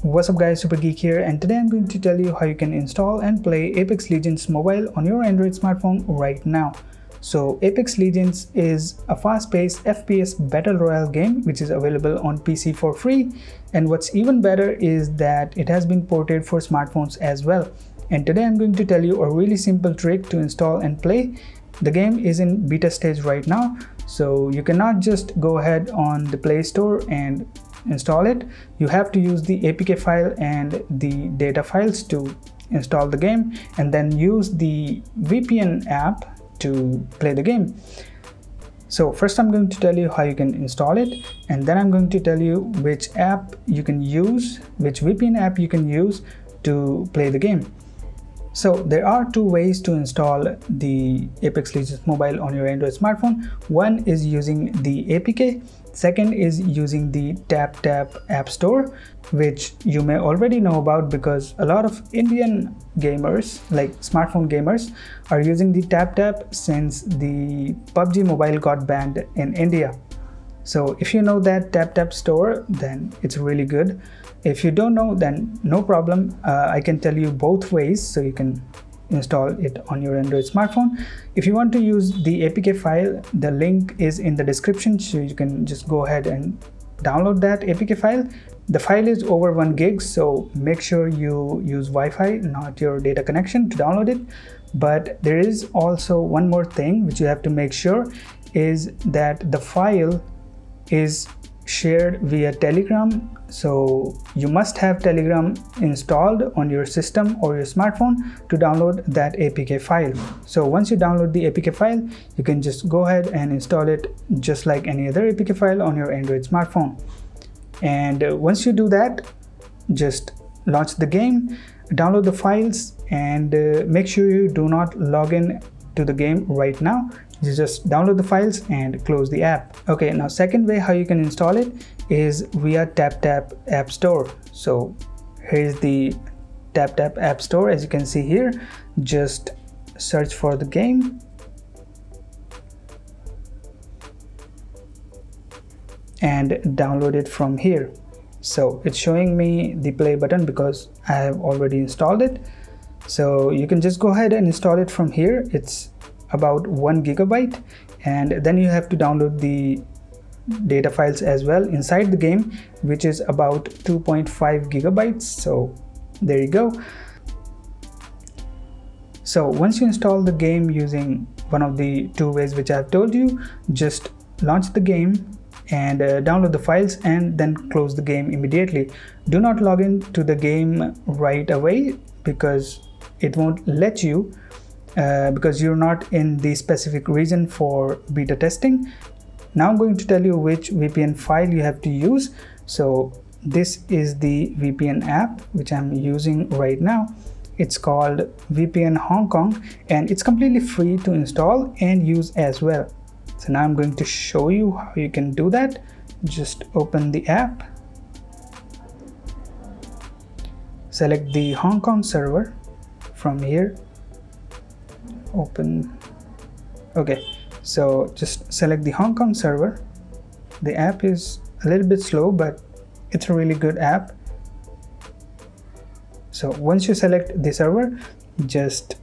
What's up guys, Super Geek here, and today I'm going to tell you how you can install and play Apex Legends Mobile on your Android smartphone right now. So Apex Legends is a fast-paced FPS battle royale game which is available on PC for free, and what's even better is that it has been ported for smartphones as well. And today I'm going to tell you a really simple trick to install and play. The game is in beta stage right now, so you cannot just go ahead on the Play Store and install it. You have to use the APK file and the data files to install the game, and then use the VPN app to play the game. So first I'm going to tell you how you can install it, and then I'm going to tell you which app you can use, which VPN app you can use to play the game. So there are two ways to install the Apex Legends Mobile on your Android smartphone. One is using the APK, second is using the TapTap App Store, which you may already know about because a lot of Indian gamers, like smartphone gamers, are using the TapTap since the PUBG Mobile got banned in India. So if you know that TapTap store, then it's really good. If you don't know, then no problem. I can tell you both ways so you can install it on your Android smartphone. If you want to use the APK file, the link is in the description, so you can just go ahead and download that APK file. The file is over 1 gig, so make sure you use Wi-Fi, not your data connection, to download it. But there is also one more thing which you have to make sure, is that the file is shared via Telegram. So you must have Telegram installed on your system or your smartphone to download that APK file. So once you download the APK file, you can just go ahead and install it just like any other APK file on your Android smartphone. And once you do that, just launch the game, download the files, and make sure you do not log in to the game right now. You just download the files and close the app. Okay, now second way how you can install it is via TapTap App Store. So here's the TapTap App Store. As you can see here, just search for the game and download it from here. So it's showing me the play button because I have already installed it. So you can just go ahead and install it from here. It's about 1 gigabyte, and then you have to download the data files as well inside the game, which is about 2.5 gigabytes. So there you go. So once you install the game using one of the two ways which I've told you, just launch the game and download the files and then close the game immediately. Do not log in to the game right away because it won't let you, because you're not in the specific region for beta testing. Now I'm going to tell you which VPN file you have to use. So this is the VPN app which I'm using right now. It's called VPN Hong Kong, and it's completely free to install and use as well. So now I'm going to show you how you can do that. Just open the app, select the Hong Kong server from here, open. Okay, so just select the Hong Kong server. The app is a little bit slow, but it's a really good app. So once you select the server, just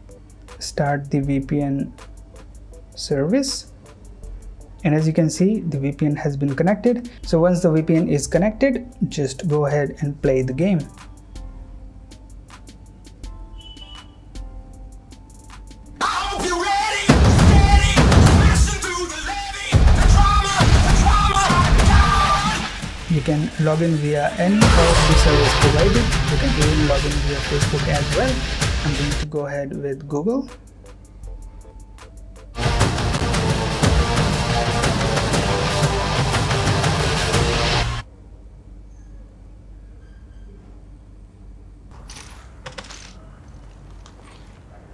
start the VPN service, and as you can see, the VPN has been connected. So once the VPN is connected, just go ahead and play the game. You can log in via any of the service provided. You can even log in via Facebook as well. I'm going to go ahead with Google.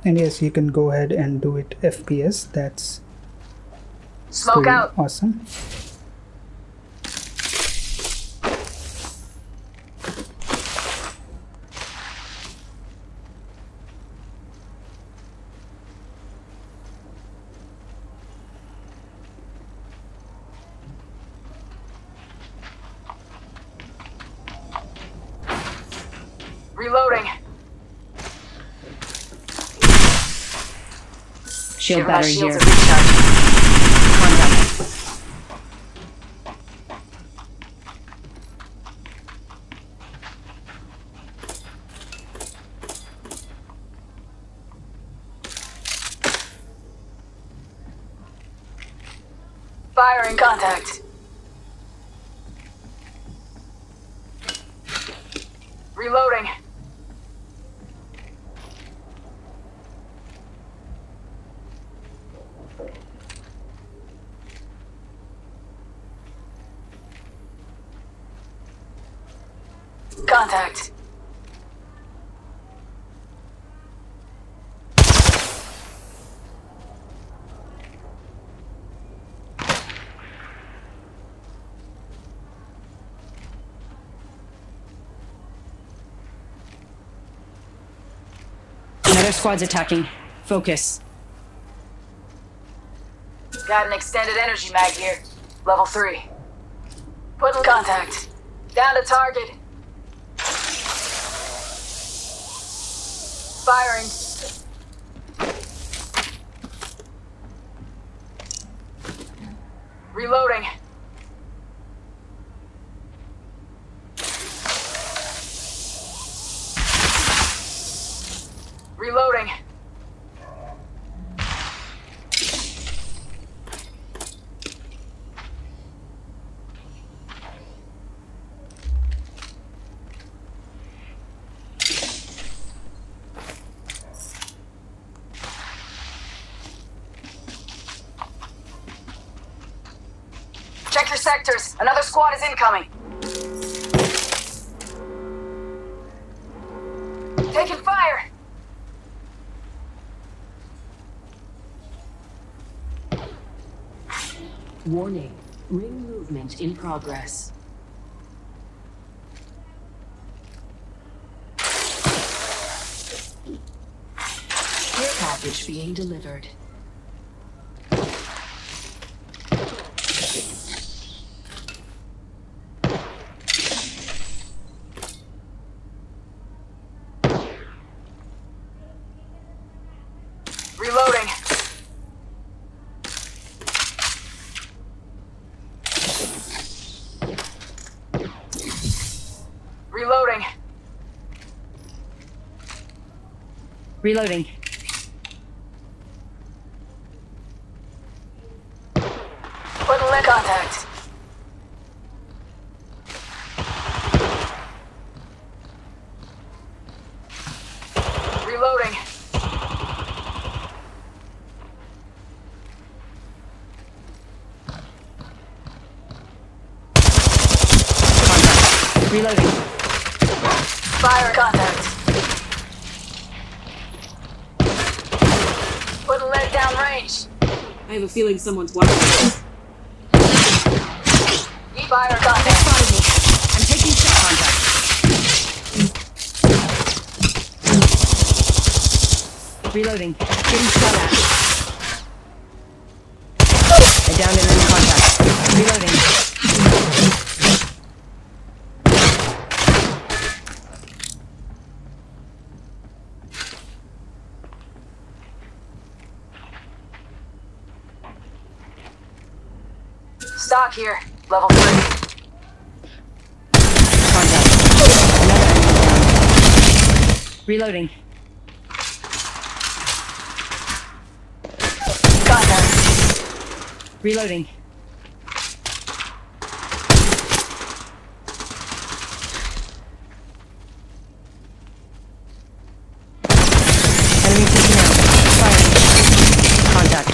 And yes, you can go ahead and do it FPS. That's Smoke out. Awesome. Reloading. Shield battery here. Shields are recharging. Contact. Fire in contact. Reloading. Contact. Another squad's attacking. Focus. Got an extended energy mag here. Level 3. Put in contact. Down to target. Firing. Reloading. Reloading. Check your sectors. Another squad is incoming. Taking fire. Warning. Ring movement in progress. Care package being delivered. Reloading. Reloading. Reloading. Put in contact. Reloading. Contact. Reloading. Fire contact. Put a lead down range. I have a feeling someone's watching this. Fire contact. Spotted me. I'm taking shot contact. Reloading. Getting shot at. I downed an enemy contact. Reloading. Stock here. Level 3. Contact. Another enemy down. Reloading. Contact. Reloading. Enemy taken out. Firing. Contact.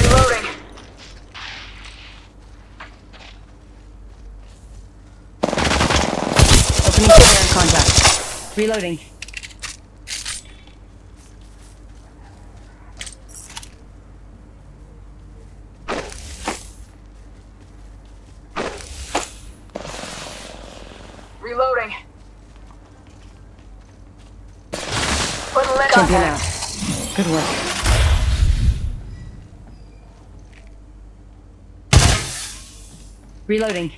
Reloading. Opening fire on contact. Reloading. Reloading. Put in Champion out. contact. Good work. Reloading.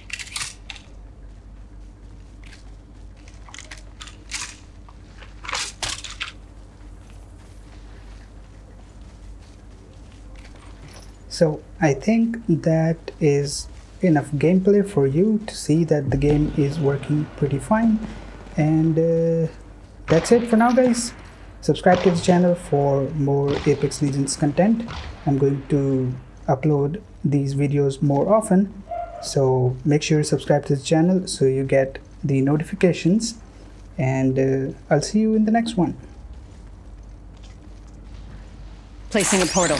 So I think that is enough gameplay for you to see that the game is working pretty fine. And that's it for now, guys. Subscribe to the channel for more Apex Legends content. I'm going to upload these videos more often, so make sure you subscribe to the channel so you get the notifications, and I'll see you in the next one. Placing a portal.